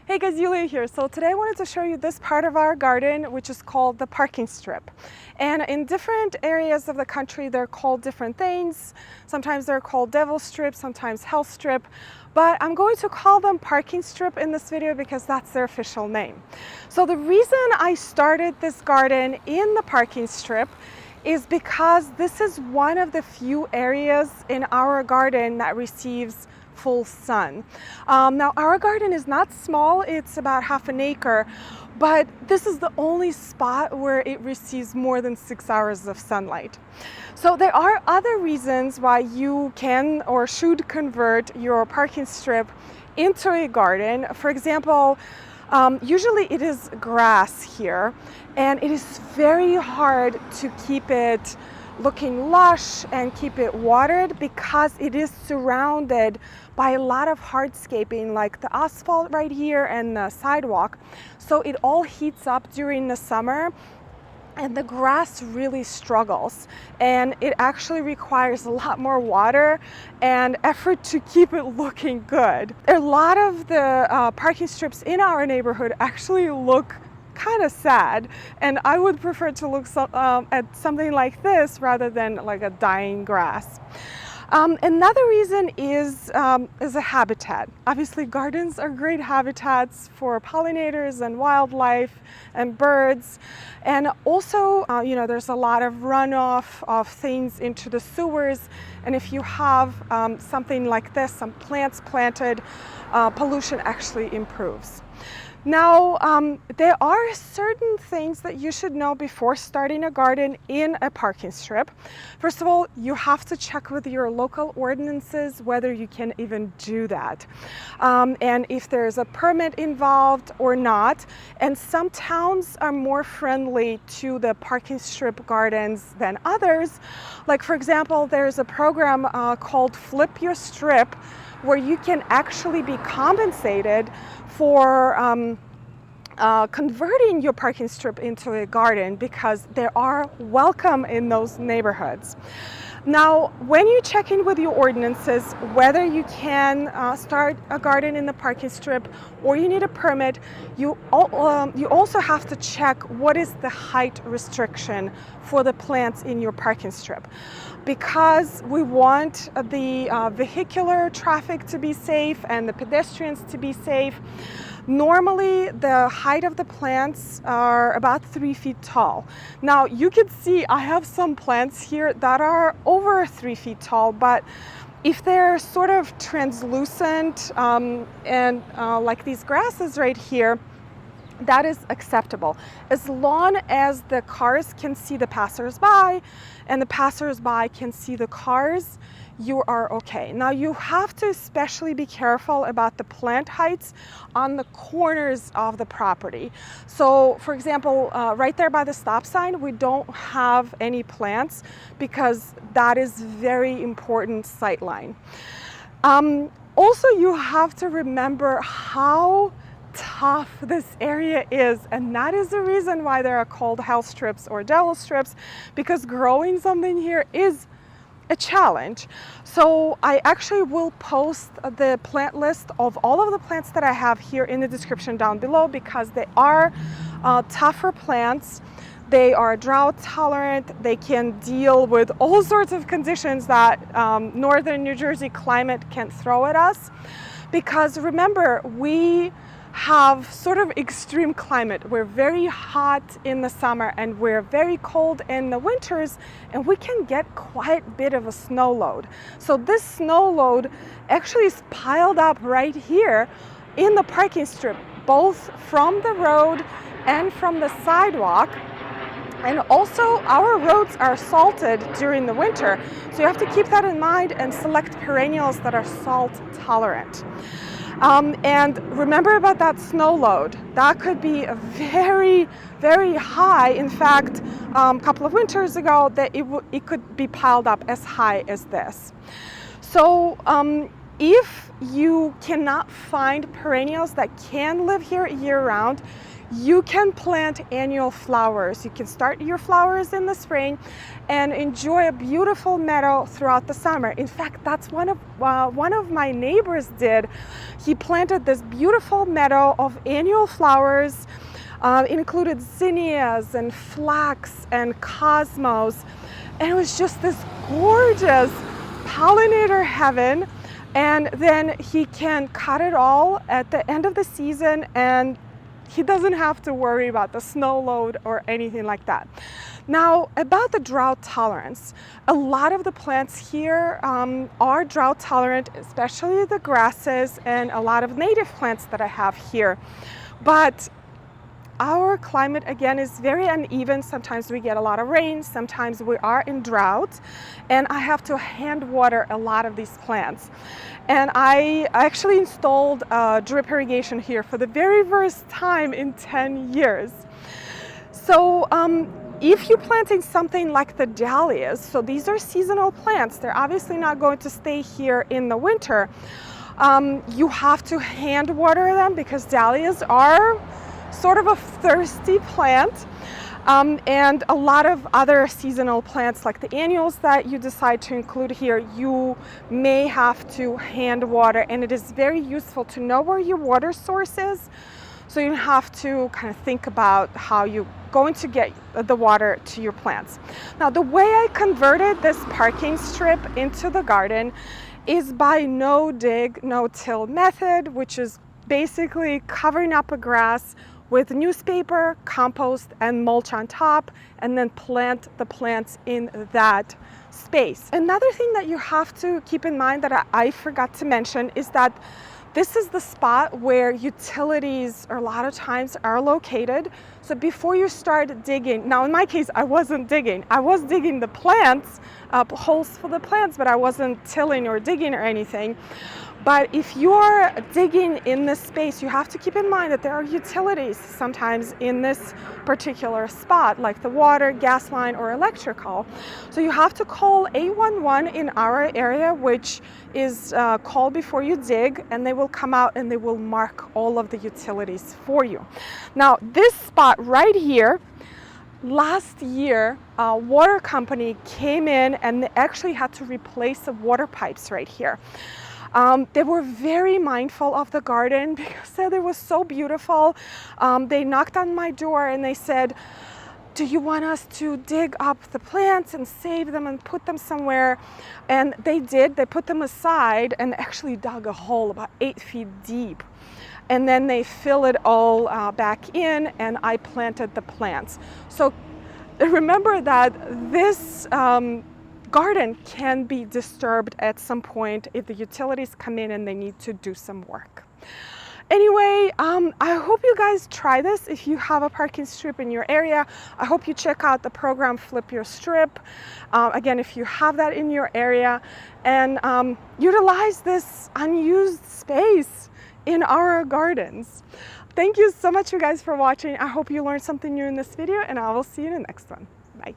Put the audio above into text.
Hey guys, Yulia here. So today I wanted to show you this part of our garden, which is called the parking strip. And in different areas of the country, they're called different things. Sometimes they're called devil strip, sometimes hell strip. But I'm going to call them parking strip in this video because that's their official name. So the reason I started this garden in the parking strip is because this is one of the few areas in our garden that receives full sun. Now our garden is not small, it's about half an acre, but this is the only spot where it receives more than 6 hours of sunlight. So there are other reasons why you can or should convert your parking strip into a garden. For example, usually it is grass here, and it is very hard to keep it looking lush and keep it watered because it is surrounded by a lot of hardscaping like the asphalt right here and the sidewalk. So it all heats up during the summer and the grass really struggles, and it actually requires a lot more water and effort to keep it looking good. A lot of the parking strips in our neighborhood actually look kind of sad, and I would prefer to look at something like this rather than like a dying grass. Another reason is a habitat. Obviously gardens are great habitats for pollinators and wildlife and birds, and also there's a lot of runoff of things into the sewers, and if you have something like this, some plants planted, pollution actually improves. Now, there are certain things that you should know before starting a garden in a parking strip. First of all, you have to check with your local ordinances whether you can even do that, and if there's a permit involved or not. And some towns are more friendly to the parking strip gardens than others. Like, for example, there's a program called Flip Your Strip, where you can actually be compensated for converting your parking strip into a garden because they are welcome in those neighborhoods. Now, when you check in with your ordinances whether you can start a garden in the parking strip or you need a permit, you also have to check what is the height restriction for the plants in your parking strip, because we want the vehicular traffic to be safe and the pedestrians to be safe. Normally, the height of the plants are about 3 feet tall. Now, you can see I have some plants here that are over 3 feet tall, but if they're sort of translucent and like these grasses right here, that is acceptable as long as the cars can see the passersby and the passersby can see the cars. You are okay. Now, you have to especially be careful about the plant heights on the corners of the property. So, for example, right there by the stop sign, we don't have any plants because that is very important sightline. Also, you have to remember how tough this area is, and that is the reason why they are called hell strips or devil strips, because growing something here is a challenge. So I actually will post the plant list of all of the plants that I have here in the description down below, because they are tougher plants. They are drought tolerant. They can deal with all sorts of conditions that northern New Jersey climate can throw at us, because remember, we have sort of extreme climate. We're very hot in the summer and we're very cold in the winters, and we can get quite a bit of a snow load. So this snow load actually is piled up right here in the parking strip, both from the road and from the sidewalk. And also our roads are salted during the winter, so you have to keep that in mind and select perennials that are salt tolerant. And remember about that snow load. That could be a very, very high. In fact, a couple of winters ago, that it could be piled up as high as this. So if you cannot find perennials that can live here year-round, you can plant annual flowers. You can start your flowers in the spring and enjoy a beautiful meadow throughout the summer. In fact, that's one of my neighbors did. He planted this beautiful meadow of annual flowers. It included zinnias and flax and cosmos, and it was just this gorgeous pollinator heaven. And then he can cut it all at the end of the season, and he doesn't have to worry about the snow load or anything like that. Now, about the drought tolerance, a lot of the plants here are drought tolerant, especially the grasses and a lot of native plants that I have here. But our climate, again, is very uneven. Sometimes we get a lot of rain, sometimes we are in drought, and I have to hand water a lot of these plants. And I actually installed drip irrigation here for the very first time in 10 years. So if you're planting something like the dahlias, so these are seasonal plants, they're obviously not going to stay here in the winter. You have to hand water them because dahlias are sort of a thirsty plant, and a lot of other seasonal plants like the annuals that you decide to include here, you may have to hand water, and it is very useful to know where your water source is, so you have to kind of think about how you're going to get the water to your plants. Now, the way I converted this parking strip into the garden is by no dig, no till method, which is basically covering up a grass with newspaper, compost, and mulch on top, and then plant the plants in that space. Another thing that you have to keep in mind that I forgot to mention is that this is the spot where utilities a lot of times are located. So before you start digging, now in my case, I wasn't digging. I was digging the plants, holes for the plants, but I wasn't tilling or digging or anything. But if you are digging in this space, you have to keep in mind that there are utilities sometimes in this particular spot, like the water, gas line, or electrical. So you have to call 811 in our area, which is called before you dig, and they will come out and they will mark all of the utilities for you. Now, this spot right here, last year, a water company came in and they actually had to replace the water pipes right here. They were very mindful of the garden because it was so beautiful. They knocked on my door and they said, do you want us to dig up the plants and save them and put them somewhere? And they did. They put them aside and actually dug a hole about 8 feet deep. And then they fill it all back in, and I planted the plants. So remember that this garden can be disturbed at some point if the utilities come in and they need to do some work. Anyway, I hope you guys try this if you have a parking strip in your area. I hope you check out the program Flip Your Strip. Again, if you have that in your area, and utilize this unused space in our gardens. Thank you so much, you guys, for watching. I hope you learned something new in this video, and I will see you in the next one. Bye.